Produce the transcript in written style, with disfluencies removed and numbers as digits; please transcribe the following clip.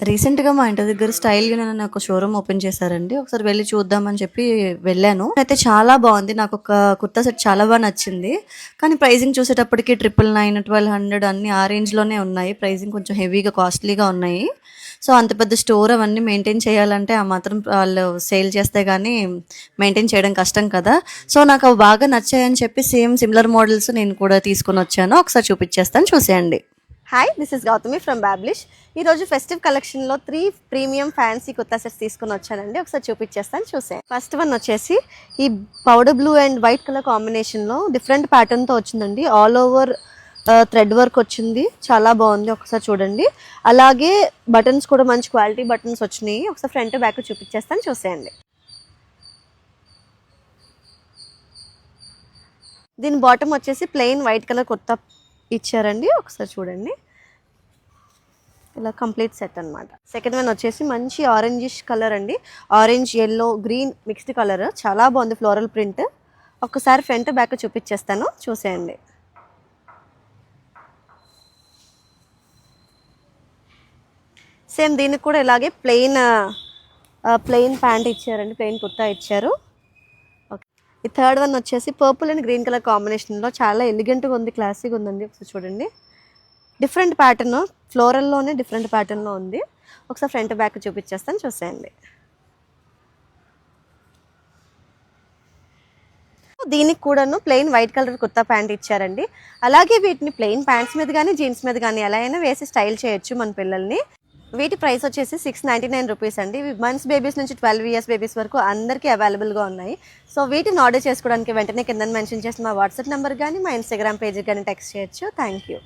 రీసెంట్‌గా మా ఇంటి దగ్గర స్టైల్ యూనియన్ అనే ఒక షోరూమ్ ఓపెన్ చేశారండి. ఒకసారి వెళ్లి చూద్దామని చెప్పి వెళ్ళాను. అయితే చాలా బావుంది. నాకొక కుర్తా సెట్ చాలా నచ్చింది. కానీ ప్రైజింగ్ చూసేటప్పటికి 999, 1200 అన్నీ ఆ రేంజ్‌లోనే ఉన్నాయి. ప్రైజింగ్ కొంచెం హెవీగా కాస్ట్‌లీగా ఉన్నాయి. సో, అంత పెద్ద స్టోర్ అవన్నీ మెయింటైన్ చేయాలంటే ఆ మాత్రం వాళ్ళు సేల్ చేస్తే గానీ మెయింటైన్ చేయడం కష్టం కదా! సో, నాకవి బాగా నచ్చాయని చెప్పి సేమ్ సిమిలర్ మోడల్స్ నేను కూడా తీసుకొనొచ్చాను. ఒకసారి చూపిచ్చేస్తాను చూసేయండి. Hi, this is Gautami from బాబ్లిష్. ఈరోజు ఫెస్టివ్ కలెక్షన్లో 3 ప్రీమియం ఫ్యాన్సీ కుర్తా సెట్స్ తీసుకుని వచ్చానండి. ఒకసారి చూపించేస్తాను చూసేయండి. ఫస్ట్ వన్ వచ్చేసి ఈ powder blue and white colour కాంబినేషన్లో డిఫరెంట్ ప్యాటర్న్తో వచ్చిందండి. ఆల్ ఓవర్ థ్రెడ్ వర్క్ వచ్చింది, చాలా బాగుంది. ఒకసారి చూడండి. అలాగే బటన్స్ కూడా మంచి క్వాలిటీ బటన్స్ వచ్చినాయి. ఒకసారి ఫ్రంట్ బ్యాక్ చూపించేస్తాను చూసేయండి. దీని బాటమ్ వచ్చేసి ప్లెయిన్ వైట్ కలర్ కుర్తా ఇచ్చారండి. ఒకసారి చూడండి, ఇలా కంప్లీట్ సెట్ అనమాట. సెకండ్ వన్ వచ్చేసి మంచి ఆరెంజిష్ కలర్ అండి. Orange, yellow, green mixed colour, చాలా బాగుంది ఫ్లోరల్ ప్రింట్. ఒక్కసారి ఫ్రంట్ బ్యాక్ చూపించేస్తాను చూసేయండి. సేమ్ దీనికి కూడా ఇలాగే ప్లెయిన్ ప్యాంట్ ఇచ్చారండి, ప్లెయిన్ కుర్తా ఇచ్చారు. ఓకే, ఈ థర్డ్ వన్ వచ్చేసి పర్పుల్ అండ్ గ్రీన్ కలర్ కాంబినేషన్లో చాలా ఎలిగెంట్గా ఉంది, క్లాసీగా ఉందండి. ఒకసారి చూడండి, డిఫరెంట్ ప్యాటర్న్, ఫ్లోరల్లోనే డిఫరెంట్ ప్యాటర్న్లో ఉంది. ఒకసారి ఫ్రంట్ బ్యాక్ చూపించేస్తాను చూసేయండి. దీనికి కూడాను plain white colour kurta pant ఇచ్చారండి. అలాగే వీటిని ప్లెయిన్ ప్యాంట్స్ మీద కానీ జీన్స్ మీద కానీ ఎలా అయినా వేసి స్టైల్ చేయొచ్చు మన పిల్లల్ని. వీటి ప్రైస్ వచ్చేసి 699 రూపీస్ అండి. మంత్స్ బేబీస్ నుంచి 12 ఇయర్స్ బేబీస్ వరకు అందరికీ అవైలబుల్గా ఉన్నాయి. సో వీటిని ఆర్డర్ చేసుకోవడానికి వెంటనే కింద మెన్షన్ చేసిన మా వాట్సాప్ నెంబర్ కానీ మా ఇన్స్టాగ్రామ్ పేజ్కి కానీ టెక్స్ట్ చేయొచ్చు. Thank you.